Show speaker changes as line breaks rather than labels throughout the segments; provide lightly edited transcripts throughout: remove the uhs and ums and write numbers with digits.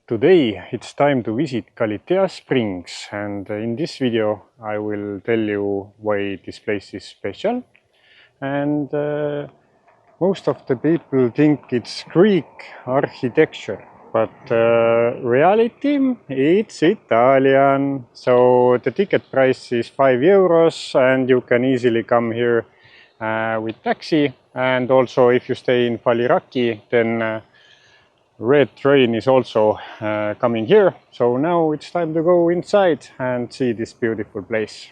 Today it's time to visit Galitea Springs, and in this video I will tell you why this place is special. And most of the people think it's Greek architecture, but reality it's Italian. So the ticket price is €5 and you can easily come here with taxi. And also if you stay in Faliraki, then Red train is also coming here. So now it's time to go inside and see this beautiful place.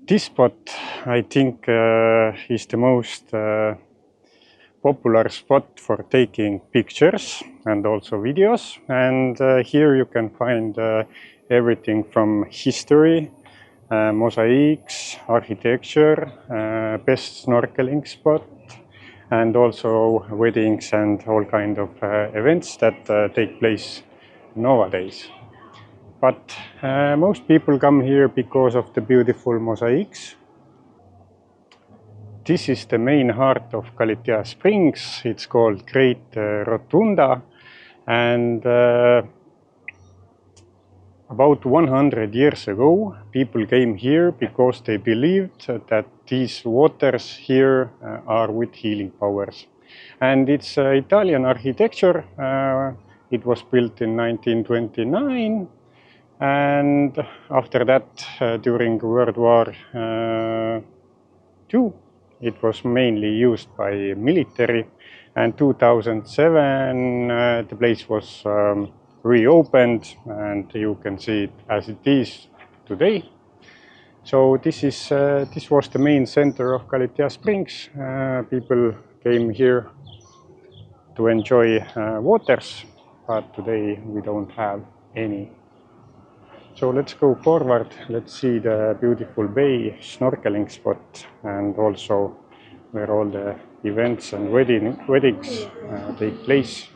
This spot, I think, is the most popular spot for taking pictures and also videos. And here you can find everything from history, mosaics, architecture, best snorkeling spot, and also weddings and all kind of events that take place nowadays. But most people come here because of the beautiful mosaics. This is the main heart of Galitea Springs. It's called Great Rotunda. And about 100 years ago, people came here because they believed that these waters here are with healing powers. And it's Italian architecture. It was built in 1929. And after that, during World War II, it was mainly used by military. And 2007, the place was reopened, and you can see it as it is today. So this was the main center of Galitea Springs. People came here to enjoy waters, but today we don't have any. So let's go forward, let's see the beautiful bay, snorkeling spot, and also where all the events and weddings take place.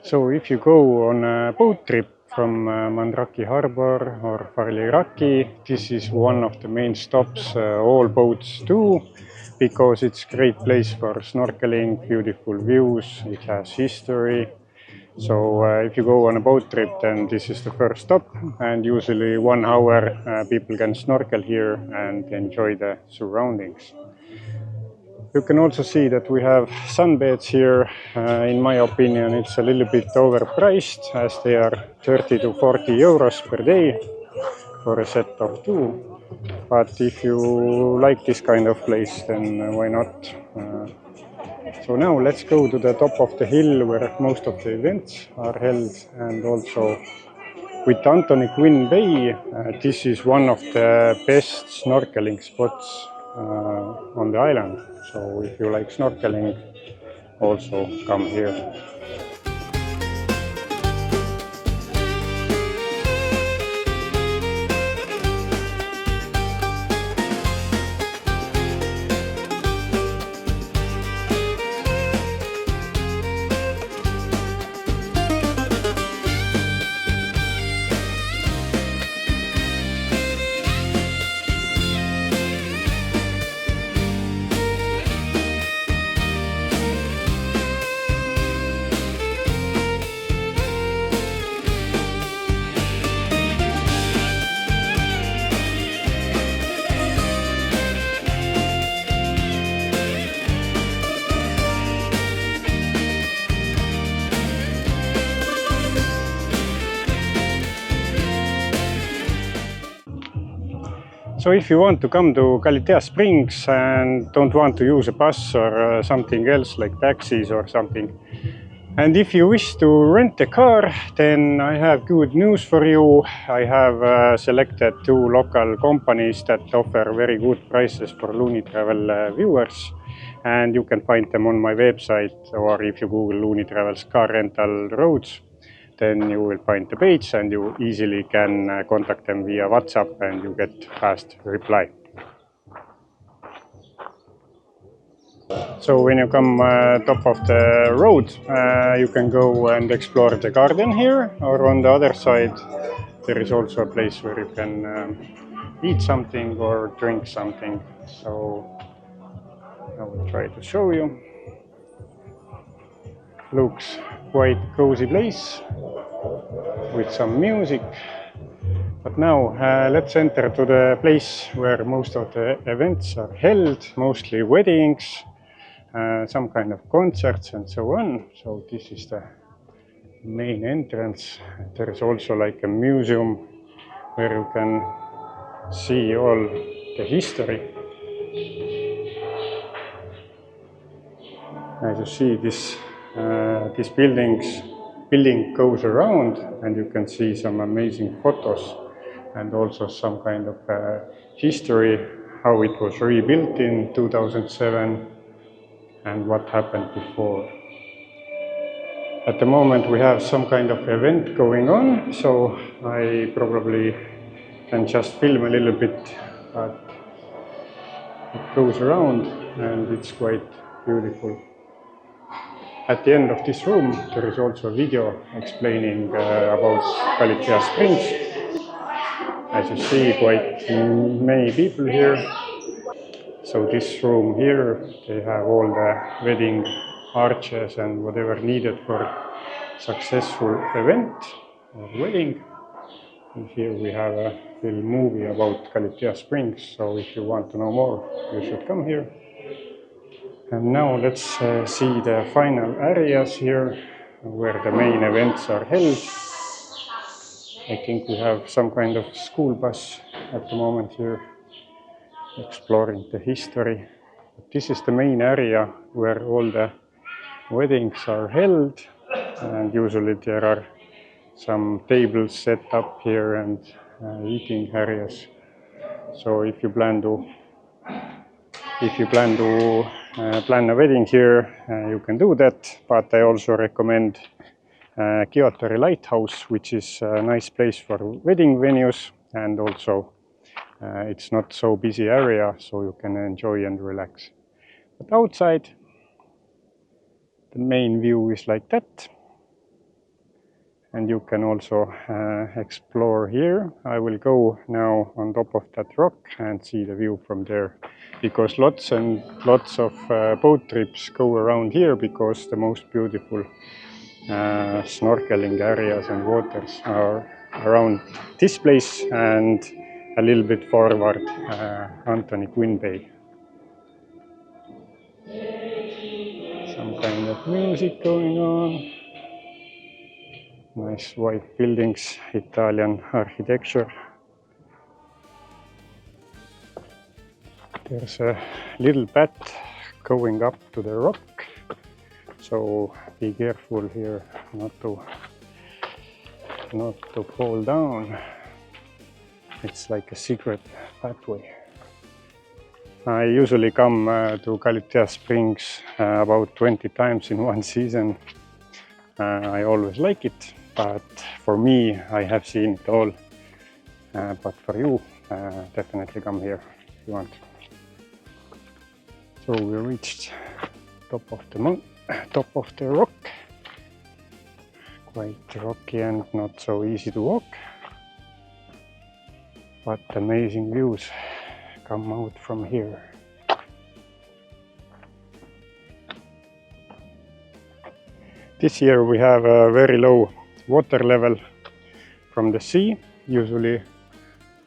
So if you go on a boat trip from Mandraki Harbor or Faliraki, this is one of the main stops all boats do, because it's a great place for snorkeling, beautiful views, it has history. So if you go on a boat trip, then this is the first stop, and usually 1 hour people can snorkel here and enjoy the surroundings. You can also see that we have sunbeds here. In my opinion, it's a little bit overpriced, as they are 30 to 40 euros per day for a set of 2. But if you like this kind of place, then why not? So now let's go to the top of the hill where most of the events are held, and also with Anthony Quinn Bay. This is one of the best snorkeling spots on the island. So if you like snorkeling, also come here. So if you want to come to Kalitea Springs and don't want to use a bus or something else like taxis or something, and if you wish to rent a car, then I have good news for you. I have selected 2 local companies that offer very good prices for Looney Travel viewers, and you can find them on my website, or if you Google Looney Travel's car rental roads, then you will find the page and you easily can contact them via WhatsApp and you get fast reply. So when you come top of the road, you can go and explore the garden here, or on the other side there is also a place where you can eat something or drink something. So I will try to show you. Looks quite cozy place with some music. But now let's enter to the place where most of the events are held, mostly weddings, some kind of concerts and so on. So this is the main entrance. There is also like a museum where you can see all the history. As you see, this building goes around and you can see some amazing photos and also some kind of history, how it was rebuilt in 2007 and what happened before. At the moment we have some kind of event going on, so I probably can just film a little bit, but it goes around and it's quite beautiful. At the end of this room there is also a video explaining about Kalitea Springs. As you see, quite many people here. So this room here, they have all the wedding arches and whatever needed for successful event or wedding. And here we have a little movie about Kalitea Springs, so if you want to know more, you should come here. And now let's see the final areas here, where the main events are held. I think we have some kind of school bus at the moment here, exploring the history. This is the main area where all the weddings are held, and usually there are some tables set up here and eating areas. So if you plan to plan a wedding here, you can do that. But I also recommend Kiotari Lighthouse, which is a nice place for wedding venues, and also it's not so busy area, so you can enjoy and relax. But outside, the main view is like that. And you can also explore here. I will go now on top of that rock and see the view from there, because lots and lots of boat trips go around here, because the most beautiful snorkeling areas and waters are around this place and a little bit forward Anthony Quinn Bay. Some kind of music going on. Nice white buildings, Italian architecture. There's a little path going up to the rock, so be careful here not to fall down. It's like a secret pathway. I usually come to Kalitea Springs about 20 times in one season. I always like it, but for me, I have seen it all. But for you, definitely come here if you want. So we reached top of the rock. Quite rocky and not so easy to walk, but amazing views come out from here. This year we have a very low water level from the sea. Usually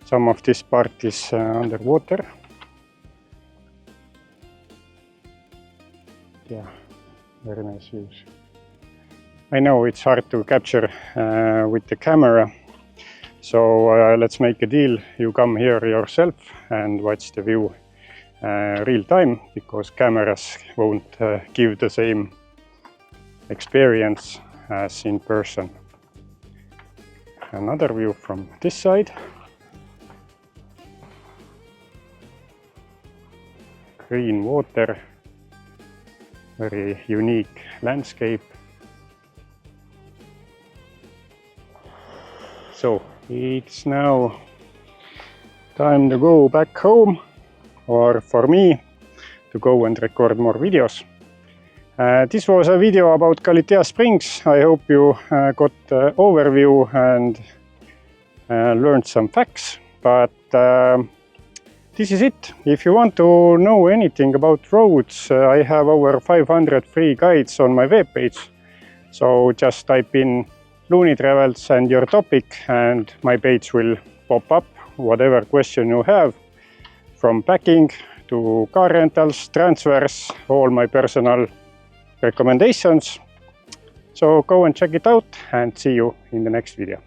some of this part is underwater. Yeah, very nice views. I know it's hard to capture with the camera, So let's make a deal. You come here yourself and watch the view real time, because cameras won't give the same experience as in person. Another view from this side. Green water, very unique landscape. So it's now time to go back home, or for me to go and record more videos. This was a video about Galatea Springs. I hope you got the overview and learned some facts. But this is it. If you want to know anything about roads, I have over 500 free guides on my webpage. So just type in Looney Travels and your topic, and my page will pop up. Whatever question you have, from packing to car rentals, transfers, all my personal recommendations. So go and check it out, and see you in the next video.